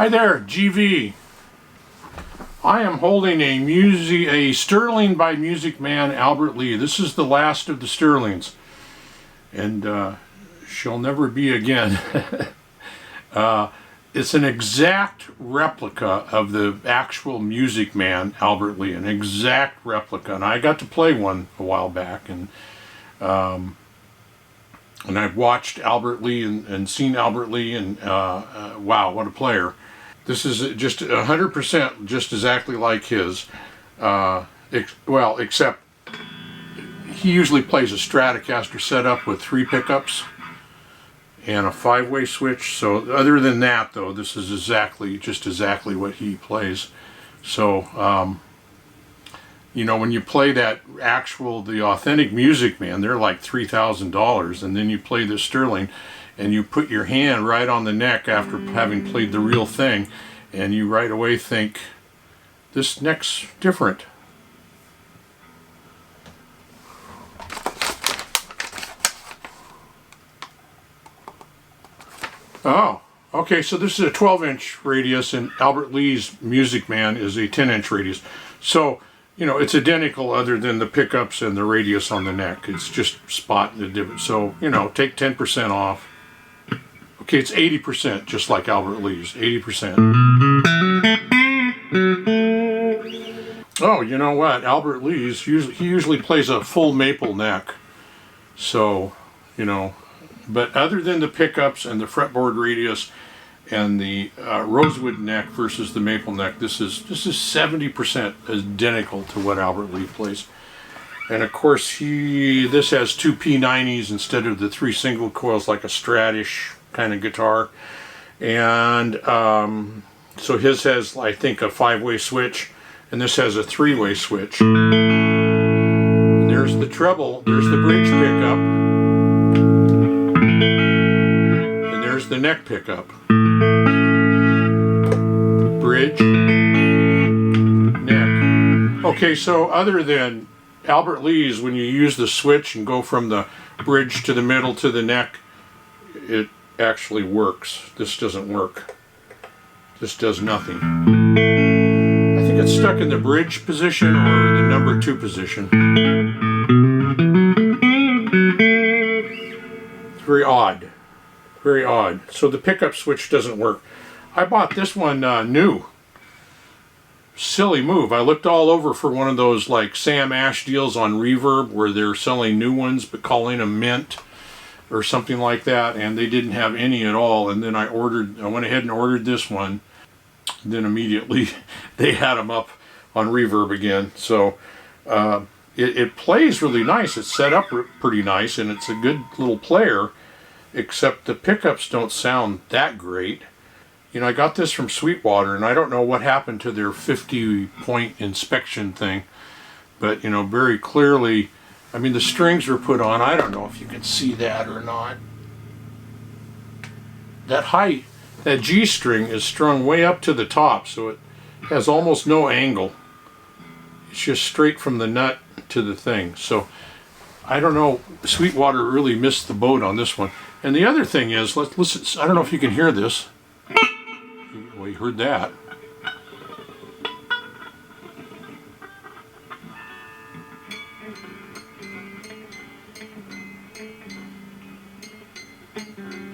Hi there, GV. I am holding a Sterling by Music Man Albert Lee. This is the last of the Sterlings, and shall never be again. It's an exact replica of the actual Music Man Albert Lee, an exact replica. And I got to play one a while back, and I've watched Albert Lee and seen Albert Lee, and wow, what a player. This is just 100% just exactly like his. Well, except he usually plays a Stratocaster setup with 3 pickups and a 5-way switch. So other than that, though, this is just exactly what he plays. So you know, when you play the authentic Music Man, they're like $3,000, and then you play the Sterling, and you put your hand right on the neck after having played the real thing, and you right away think, this neck's different. Oh, okay, so this is a 12-inch radius, and Albert Lee's Music Man is a 10-inch radius. So, you know, it's identical other than the pickups and the radius on the neck. It's just spot the difference. So, you know, take 10% off. Okay, it's 80%, just like Albert Lee's, 80%. Oh, you know what? Albert Lee's, he usually plays a full maple neck. So, you know, but other than the pickups and the fretboard radius and the rosewood neck versus the maple neck, this is 70% identical to what Albert Lee plays. And of course, this has 2 P90s instead of the 3 single coils, like a Stratish kind of guitar. And so his has, I think, a 5-way switch, and this has a 3-way switch. And there's the treble, there's the bridge pickup, and there's the neck pickup. Bridge, neck. Okay, so other than Albert Lee's, when you use the switch and go from the bridge to the middle to the neck, it actually works. This doesn't work. This does nothing. I think it's stuck in the bridge position or the number 2 position. It's very odd. Very odd. So the pickup switch doesn't work. I bought this one new. Silly move. I looked all over for one of those like Sam Ash deals on Reverb where they're selling new ones but calling them mint or something like that, and they didn't have any at all. And then I went ahead and ordered this one. Then immediately they had them up on Reverb again. So it plays really nice. It's set up pretty nice, and it's a good little player, except the pickups don't sound that great. You know, I got this from Sweetwater, and I don't know what happened to their 50-point inspection thing, but, you know, very clearly, I mean, the strings were put on. I don't know if you can see that or not. That G string is strung way up to the top, so it has almost no angle. It's just straight from the nut to the thing. So, I don't know, Sweetwater really missed the boat on this one. And the other thing is, let's listen, I don't know if you can hear this. Well, you heard that.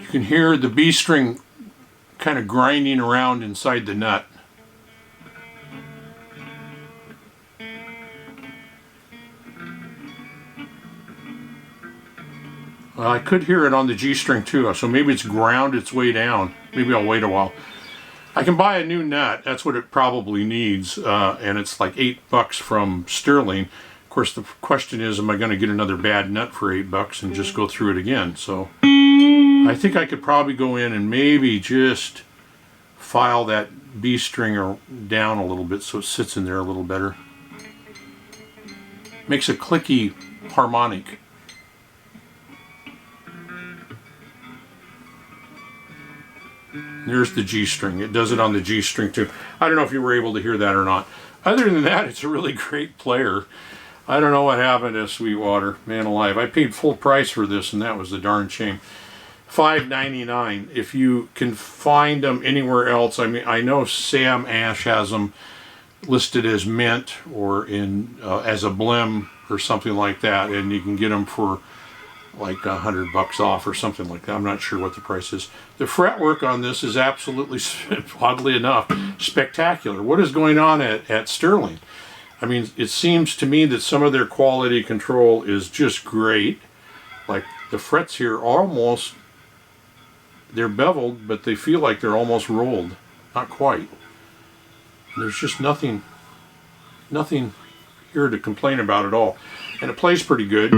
You can hear the B string kind of grinding around inside the nut. Well, I could hear it on the G string too, so maybe it's ground its way down. Maybe I'll wait a while. I can buy a new nut. That's what it probably needs, and it's like $8 from Sterling. Of course, the question is, am I going to get another bad nut for $8 and just go through it again? So I think I could probably go in and maybe just file that B string down a little bit so it sits in there a little better. Makes a clicky harmonic. There's the G string. It does it on the G string too. I don't know if you were able to hear that or not. Other than that, it's a really great player. I don't know what happened to Sweetwater. Man alive. I paid full price for this, and that was the darn shame. $5.99 if you can find them anywhere else. I mean, I know Sam Ash has them listed as mint or in as a blim or something like that, and you can get them for like $100 off or something like that. I'm not sure what the price is. The fretwork on this is absolutely, oddly enough, spectacular. What is going on at Sterling? I mean, it seems to me that some of their quality control is just great. Like the frets here are almost, they're beveled, but they feel like they're almost rolled. Not quite. There's just nothing here to complain about at all. And it plays pretty good.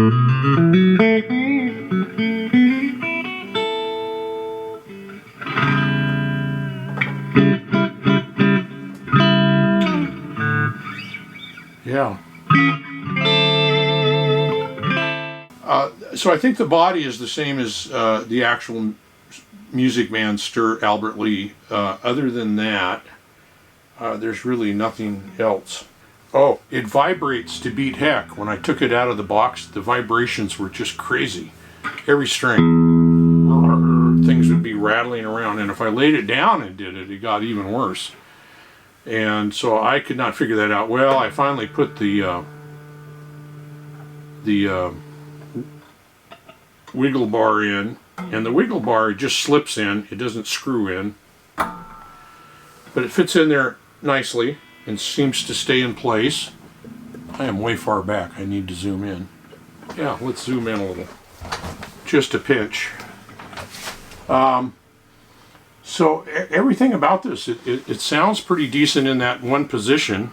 Yeah. So I think the body is the same as the actual Music Man Stir Albert Lee. Other than that, there's really nothing else. Oh, it vibrates to beat heck. When I took it out of the box, the vibrations were just crazy. Every string, things would be rattling around. And if I laid it down and did it, it got even worse. And so I could not figure that out. Well, I finally put the wiggle bar in, and the wiggle bar just slips in. It doesn't screw in, but it fits in there nicely and seems to stay in place. I am way far back. I need to zoom in. Yeah, let's zoom in a little. Just a pinch. So everything about this, it sounds pretty decent in that one position.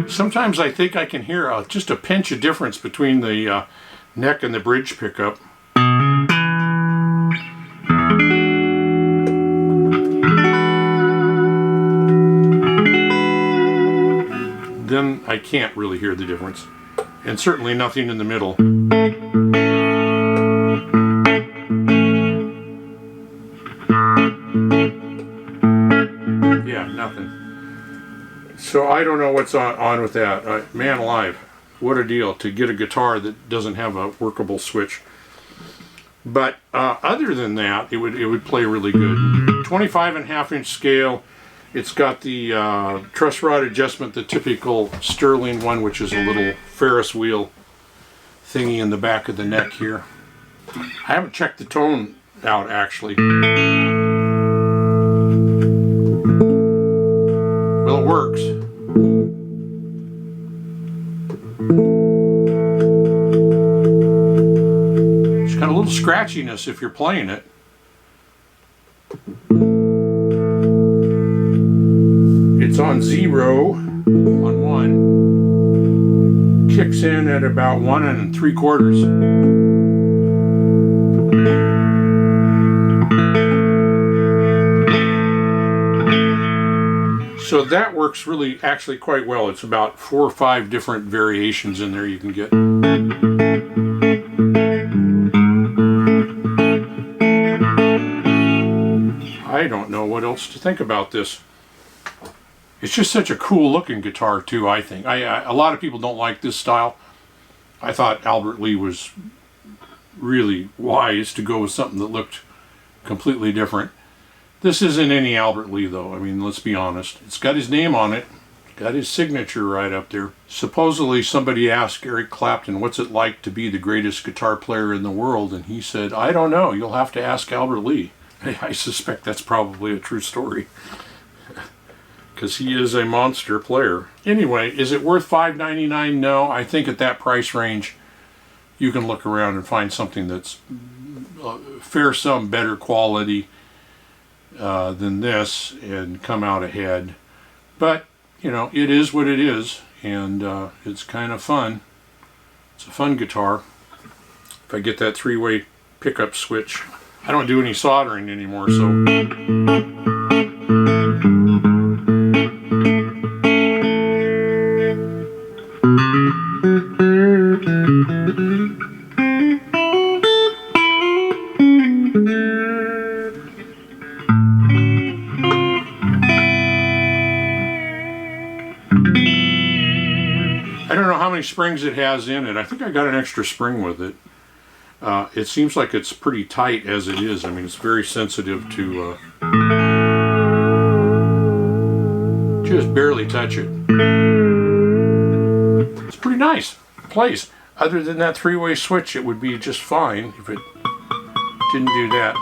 Sometimes I think I can hear just a pinch of difference between the neck and the bridge pickup. Then I can't really hear the difference. And certainly nothing in the middle. Yeah, nothing. So I don't know what's on with that. Man alive, what a deal to get a guitar that doesn't have a workable switch. But other than that, it would play really good. 25.5-inch scale. It's got the truss rod adjustment, the typical Sterling one, which is a little Ferris wheel thingy in the back of the neck here. I haven't checked the tone out actually. Well, it works. It's got a little scratchiness if you're playing it. It's on 0 on 1, kicks in at about 1 3/4. So that works really actually quite well. It's about 4 or 5 different variations in there you can get. I don't know what else to think about this. It's just such a cool looking guitar too, I think. A lot of people don't like this style. I thought Albert Lee was really wise to go with something that looked completely different. This isn't any Albert Lee though, I mean, let's be honest. It's got his name on it, got his signature right up there. Supposedly somebody asked Eric Clapton, what's it like to be the greatest guitar player in the world? And he said, I don't know, you'll have to ask Albert Lee. I suspect that's probably a true story. Because he is a monster player. Anyway, is it worth $5.99? No, I think at that price range you can look around and find something that's fair some better quality than this and come out ahead. But, you know, it is what it is, and it's kind of fun. It's a fun guitar. If I get that 3-way pickup switch. I don't do any soldering anymore, so... many springs it has in it. I think I got an extra spring with it. It seems like it's pretty tight as it is. I mean, it's very sensitive to... just barely touch it. It's pretty nice. It plays. Other than that three-way switch, it would be just fine if it didn't do that.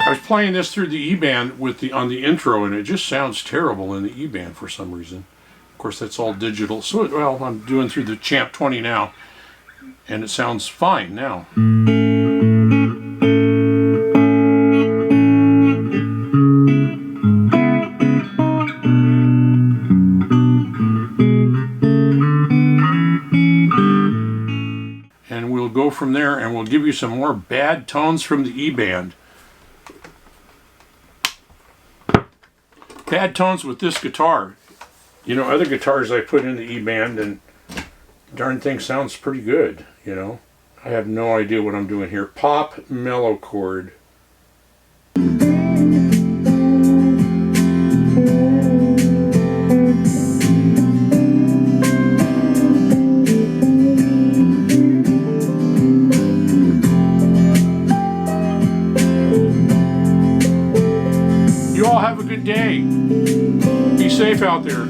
I was playing this through the E-band on the intro, and it just sounds terrible in the E-band for some reason. Of course, that's all digital. So, well, I'm doing through the Champ 20 now, and it sounds fine now. And we'll go from there, and we'll give you some more bad tones from the E-band. Bad tones with this guitar. You know, other guitars I put in the E-band, and darn thing sounds pretty good, you know. I have no idea what I'm doing here. Pop mellow chord. You all have a good day. Be safe out there.